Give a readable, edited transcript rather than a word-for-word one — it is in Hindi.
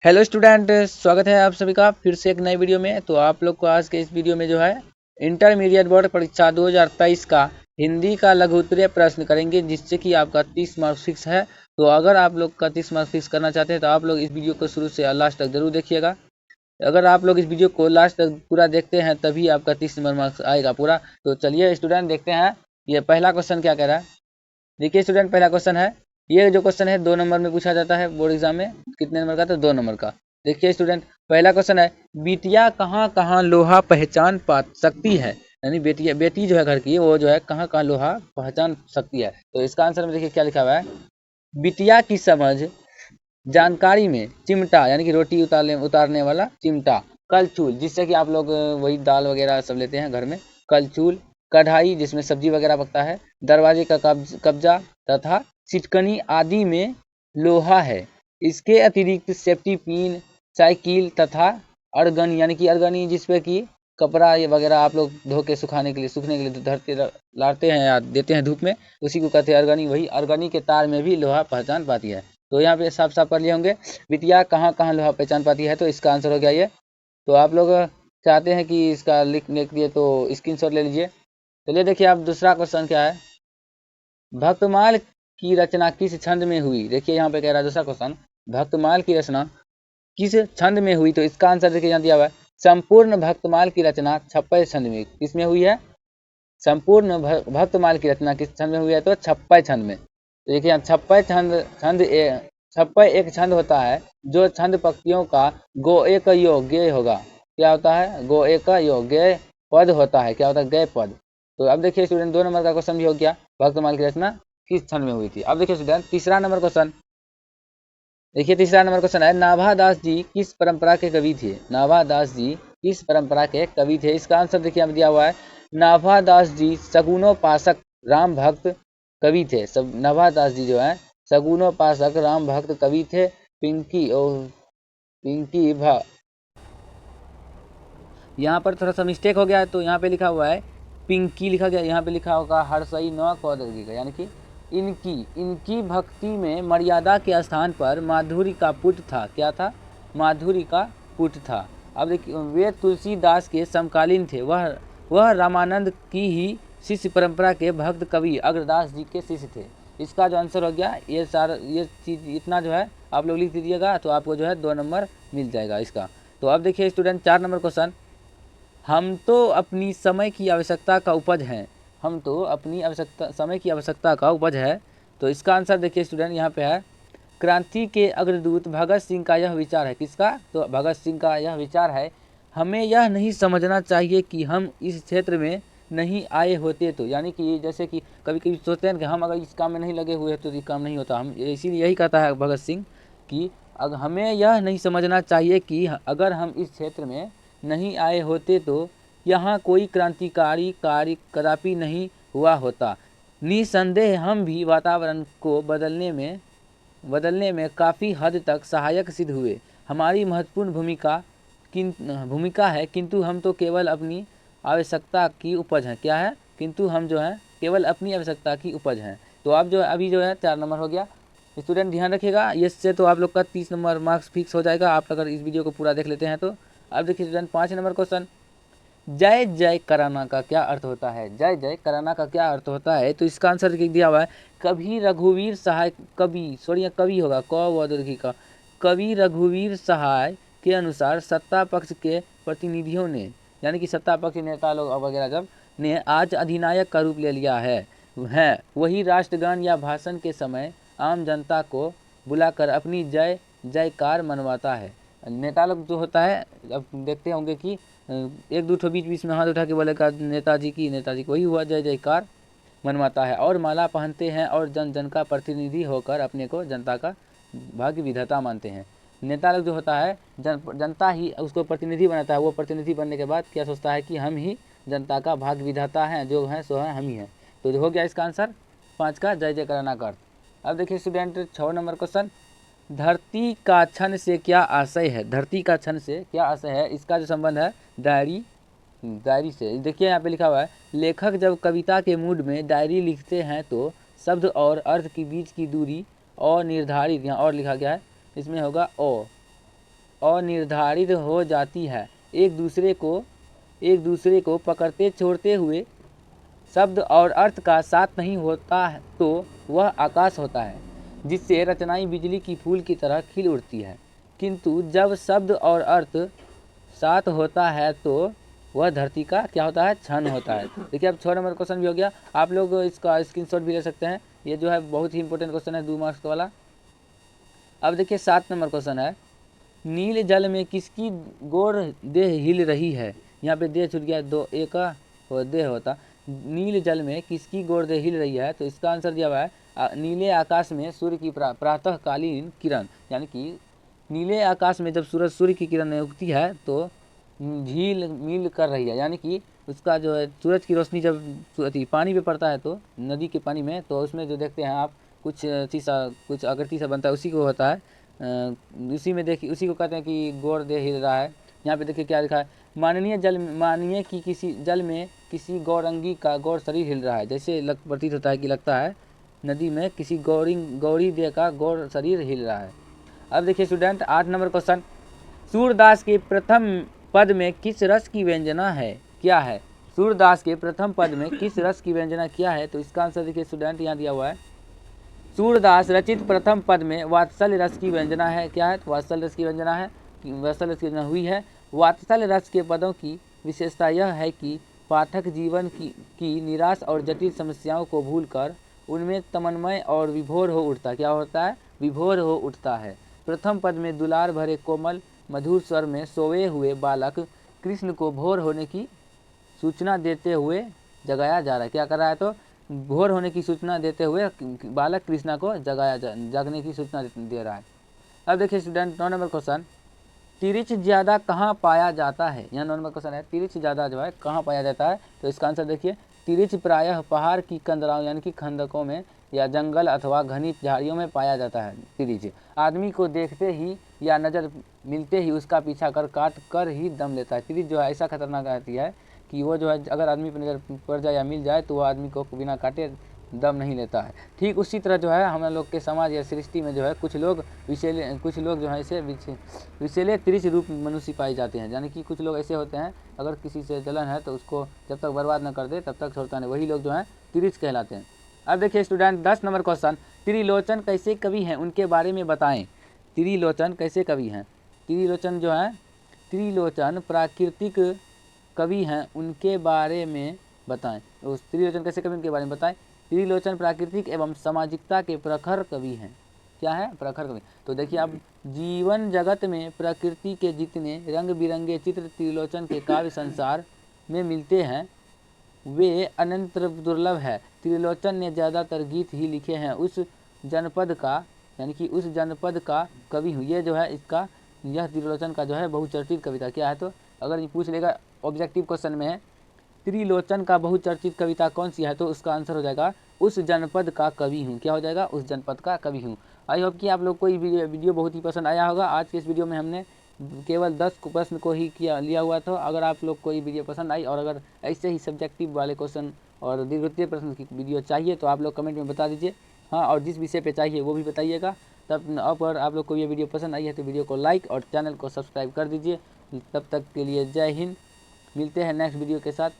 हेलो स्टूडेंट, स्वागत है आप सभी का फिर से एक नई वीडियो में। तो आप लोग को आज के इस वीडियो में जो है इंटरमीडिएट बोर्ड परीक्षा 2023 का हिंदी का लघु उत्तरीय प्रश्न करेंगे, जिससे कि आपका 30 मार्क्स फिक्स है। तो अगर आप लोग का 30 मार्क्स फिक्स करना चाहते हैं तो आप लोग इस वीडियो को शुरू से लास्ट तक जरूर देखिएगा। अगर आप लोग इस वीडियो को लास्ट तक पूरा देखते हैं तभी आपका 30 नंबर मार्क्स आएगा पूरा। तो चलिए स्टूडेंट देखते हैं ये पहला क्वेश्चन क्या कह रहा है। देखिए स्टूडेंट, पहला क्वेश्चन है, ये जो क्वेश्चन है 2 नंबर में पूछा जाता है बोर्ड एग्जाम में। कितने नंबर का? तो 2 नंबर का। देखिए स्टूडेंट, पहला क्वेश्चन है, बिटिया कहाँ कहाँ लोहा पहचान पा सकती है। यानी बेटी बेटी जो है घर की, वो जो है कहाँ कहाँ लोहा पहचान सकती है। तो इसका आंसर में देखिए क्या लिखा हुआ है, बिटिया की समझ जानकारी में चिमटा यानी कि रोटी उतारने वाला चिमटा, कलछुल जिससे कि आप लोग वही दाल वगैरह सब लेते हैं घर में, कलछुल, कढ़ाई जिसमें सब्जी वगैरह पकता है, दरवाजे का कब्जा तथा सिटकनी आदि में लोहा है। इसके अतिरिक्त सेफ्टी पिन, साइकिल तथा अरगनी यानी कि अरगनी जिसपे कि कपड़ा ये वगैरह आप लोग धो के सूखने के लिए धरते लाते हैं या देते हैं धूप में, उसी को कहते हैं अरगनी। वही अरगनी के तार में भी लोहा पहचान पाती है। तो यहाँ पे साफ साफ पढ़ लिए होंगे, बिटिया कहाँ कहाँ लोहा पहचान पाती है, तो इसका आंसर हो गया ये। तो आप लोग चाहते हैं कि इसका लिख दिए तो स्क्रीनशॉट ले लीजिए। चलिए देखिए आप दूसरा क्वेश्चन क्या है, भक्तमाल की रचना किस छंद में हुई। देखिए यहाँ पे कह रहा है दूसरा क्वेश्चन, भक्तमाल की रचना किस छंद में हुई। तो इसका आंसर देखिए यहाँ दिया हुआ है, संपूर्ण भक्तमाल की रचना छप्पय छंद में। किसमें हुई है? संपूर्ण भक्तमाल की रचना किस छंद में हुई है? तो छप्पय छंद में। तो देखिए यहाँ छप्पय छप्पय एक छंद होता है जो छंद पंक्तियों का गो एक योग्य होगा। क्या होता है? गो एक योग्य पद होता है। क्या होता है? गय पद। तो अब देखिए स्टूडेंट 2 नंबर का क्वेश्चन भी हो गया, भक्तमाल की रचना किस छंद में हुई थी। अब देखिए स्टूडेंट तीसरा नंबर क्वेश्चन, देखिए तीसरा नंबर क्वेश्चन है, नाभादास जी किस परंपरा के कवि थे। नाभादास जी किस परंपरा के कवि थे। इसका आंसर देखिए यहाँ दिया हुआ है, नाभादास जी सगुनोपासक राम भक्त कवि थे। सब नाभादास जी जो है सगुनोपासक राम भक्त कवि थे। पिंकी भा यहाँ पर थोड़ा सा मिस्टेक हो गया है, तो यहाँ पे लिखा हुआ है पिंकी लिखा गया, यहाँ पे लिखा होगा हर्षई नौ कौदगी का, यानी कि इनकी भक्ति में मर्यादा के स्थान पर माधुरी का पुट था। क्या था? माधुरी का पुट था। अब देखिए वे तुलसीदास के समकालीन थे, वह रामानंद की ही शिष्य परंपरा के भक्त कवि अग्रदास जी के शिष्य थे। इसका जो आंसर हो गया ये सारा ये चीज़ इतना जो है आप लोग लिख दीजिएगा, तो आपको जो है 2 नंबर मिल जाएगा इसका। तो अब देखिए स्टूडेंट 4 नंबर क्वेश्चन, हम तो अपनी समय की आवश्यकता का उपज हैं। हम तो अपनी समय की आवश्यकता का उपज है। तो इसका आंसर देखिए स्टूडेंट यहाँ पे है, क्रांति के अग्रदूत भगत सिंह का यह विचार है। किसका? तो भगत सिंह का यह विचार है, हमें यह नहीं समझना चाहिए कि हम इस क्षेत्र में नहीं आए होते तो, यानी कि जैसे कि कभी कभी सोचते हैं कि हम अगर इस काम में नहीं लगे हुए तो ये काम नहीं होता। हम इसीलिए यही कहता है भगत सिंह कि अगर हमें यह नहीं समझना चाहिए कि अगर हम इस क्षेत्र में नहीं आए होते तो यहाँ कोई क्रांतिकारी कार्य कदापि नहीं हुआ होता। निसंदेह हम भी वातावरण को बदलने में काफ़ी हद तक सहायक सिद्ध हुए। हमारी महत्वपूर्ण भूमिका है, किंतु हम तो केवल अपनी आवश्यकता की उपज हैं। क्या है? किंतु हम जो है केवल अपनी आवश्यकता की उपज हैं। तो आप जो है अभी जो है 4 नंबर हो गया। स्टूडेंट ध्यान रखिएगा, इससे तो आप लोग का 30 नंबर मार्क्स फिक्स हो जाएगा, आप अगर इस वीडियो को पूरा देख लेते हैं तो। अब देखिए स्टूडेंट 5 नंबर क्वेश्चन, जय जय कराना का क्या अर्थ होता है। जय जय कराना का क्या अर्थ होता है। तो इसका आंसर दिया हुआ है, कभी रघुवीर सहाय कवि होगा क व दीर्घ का, कवि रघुवीर सहाय के अनुसार सत्ता पक्ष के प्रतिनिधियों ने, यानी कि सत्ता पक्ष नेता लोग वगैरह जब ने आज अधिनायक का रूप ले लिया है वही राष्ट्रगान या भाषण के समय आम जनता को बुलाकर अपनी जय जयकार मनवाता है। नेता लोग जो होता है, अब देखते होंगे कि एक दो ठो बीच में हाथ उठा के बोलेगा नेताजी की, वही हुआ जय जयकार मनवाता है। और माला पहनते हैं और जन जन का प्रतिनिधि होकर अपने को जनता का भाग्य विधाता मानते हैं। नेता लोग जो होता है जनता ही उसको प्रतिनिधि बनाता है। वो प्रतिनिधि बनने के बाद क्या सोचता है कि हम ही जनता का भाग्य विधाता हैं, जो हैं सो हैं हम ही हैं। तो हो गया इसका आंसर 5 का जय जय कराना का अर्थ। अब देखिए स्टूडेंट 6 नंबर क्वेश्चन, धरती का क्षण से क्या आशय है। धरती का क्षण से क्या आशय है, इसका जो संबंध है डायरी से। देखिए यहाँ पे लिखा हुआ है, लेखक जब कविता के मूड में डायरी लिखते हैं तो शब्द और अर्थ के बीच की दूरी अनिर्धारित, यहाँ और लिखा गया है, इसमें होगा अनिर्धारित हो जाती है। एक दूसरे को पकड़ते छोड़ते हुए शब्द और अर्थ का साथ नहीं होता है तो वह आकाश होता है, जिससे रचनाएं बिजली की फूल की तरह खिल उठती है। किंतु जब शब्द और अर्थ साथ होता है तो वह धरती का क्या होता है, क्षण होता है। देखिए अब 6 नंबर क्वेश्चन भी हो गया, आप लोग इसका स्क्रीनशॉट भी ले सकते हैं। ये जो है बहुत ही इंपॉर्टेंट क्वेश्चन है, 2 मार्क्स वाला। अब देखिए 7 नंबर क्वेश्चन है, नील जल में किसकी गौर देह हिल रही है। यहाँ पे देह छूट गया, दो एक और देह होता। नील जल में किसकी गौर देह हिल रही है, तो इसका आंसर दिया हुआ है नीले आकाश में सूर्य की प्रातःकालीन किरण, यानी कि नीले आकाश में जब सूर्य की किरण उगती है तो झील मिल कर रही है, यानी कि उसका जो है सूरज की रोशनी जब पानी पे पड़ता है तो नदी के पानी में, तो उसमें जो देखते हैं आप कुछ कुछ आकृति सा बनता है, उसी को होता है उसी में देखिए, उसी को कहते हैं कि गौर दे हिल रहा है। यहाँ पे देखिए क्या लिखा है, माननीय कि किसी जल में किसी गौरंगी का गौर शरीर हिल रहा है। जैसे प्रतीत होता है कि लगता है नदी में किसी गौरी देह का गौर शरीर हिल रहा है। अब देखिए स्टूडेंट 8 नंबर क्वेश्चन, सूरदास के प्रथम पद में किस रस की व्यंजना है, क्या है। सूरदास के प्रथम पद में किस रस की व्यंजना क्या है, तो इसका आंसर देखिए स्टूडेंट यहाँ दिया हुआ है, सूरदास रचित प्रथम पद में वात्सल्य रस की व्यंजना है, क्या है, तो वात्सल्य रस की व्यंजना है, वात्सल्य रस की व्यंजना हुई है। वात्सल्य रस के पदों की विशेषता यह है कि पाठक जीवन की निराश और जटिल समस्याओं को भूलकर उनमें तन्मय और विभोर हो उठता, क्या होता है, विभोर हो उठता है। प्रथम पद में दुलार भरे कोमल मधुर स्वर में सोए हुए बालक कृष्ण को भोर होने की सूचना देते हुए जगाया जा रहा है, क्या कर रहा है, तो भोर होने की सूचना देते हुए बालक कृष्णा को जगने की सूचना दे रहा है। अब देखिए स्टूडेंट 9 नंबर क्वेश्चन, तिरिच ज्यादा कहाँ पाया जाता है। यहाँ 9 नंबर क्वेश्चन है, तिरिच ज्यादा जो है कहाँ पाया जाता है, तो इसका आंसर देखिए, तिरिच प्रायः पहाड़ की कंदराओं यानी कि खंदकों में या जंगल अथवा घनी झाड़ियों में पाया जाता है। तिरिच आदमी को देखते ही या नज़र मिलते ही उसका पीछा कर काट कर ही दम लेता है। तिरिच जो है ऐसा खतरनाक रहती है कि वो जो है अगर आदमी पर नज़र पड़ जाए या मिल जाए तो वो आदमी को बिना काटे दम नहीं लेता है। ठीक उसी तरह जो है हम लोग के समाज या सृष्टि में जो है कुछ लोग जो है इसे विषैले तिरिच रूप मनुष्य पाए जाते हैं, यानी कि कुछ लोग ऐसे होते हैं अगर किसी से जलन है तो उसको जब तक बर्बाद न कर दे तब तक छोड़ता नहीं, वही लोग जो हैं तिरिच कहलाते हैं। अब देखिए स्टूडेंट 10 नंबर क्वेश्चन, त्रिलोचन कैसे कवि हैं उनके बारे में बताएं। त्रिलोचन कैसे कवि हैं, त्रिलोचन जो है त्रिलोचन प्राकृतिक कवि हैं उनके बारे में बताएं। उस त्रिलोचन कैसे कवि उनके बारे में बताएं। त्रिलोचन प्राकृतिक एवं सामाजिकता के प्रखर कवि हैं, क्या है, प्रखर कवि। तो देखिए अब जीवन जगत में प्रकृति के जितने रंग बिरंगे चित्र त्रिलोचन के काव्य संसार में मिलते हैं वे अनंत दुर्लभ है। त्रिलोचन ने ज़्यादातर गीत ही लिखे हैं उस जनपद का, यानी कि उस जनपद का कवि हूँ। ये जो है इसका यह त्रिलोचन का जो है बहुचर्चित कविता क्या है, तो अगर ये पूछ लेगा ऑब्जेक्टिव क्वेश्चन में है त्रिलोचन का बहुचर्चित कविता कौन सी है, तो उसका आंसर हो जाएगा उस जनपद का कवि हूँ, क्या हो जाएगा, उस जनपद का कवि हूँ। आई होप कि आप लोग को ये वीडियो बहुत ही पसंद आया होगा। आज के इस वीडियो में हमने केवल 10 प्रश्न को ही लिया हुआ था। अगर आप लोग को ये वीडियो पसंद आई और अगर ऐसे ही सब्जेक्टिव वाले क्वेश्चन और दीर्घवृत्तीय प्रश्न की वीडियो चाहिए तो आप लोग कमेंट में बता दीजिए, हाँ, और जिस विषय पे चाहिए वो भी बताइएगा। तब अगर आप लोग को ये वीडियो पसंद आई है तो वीडियो को लाइक और चैनल को सब्सक्राइब कर दीजिए। तब तक के लिए जय हिंद, मिलते हैं नेक्स्ट वीडियो के साथ।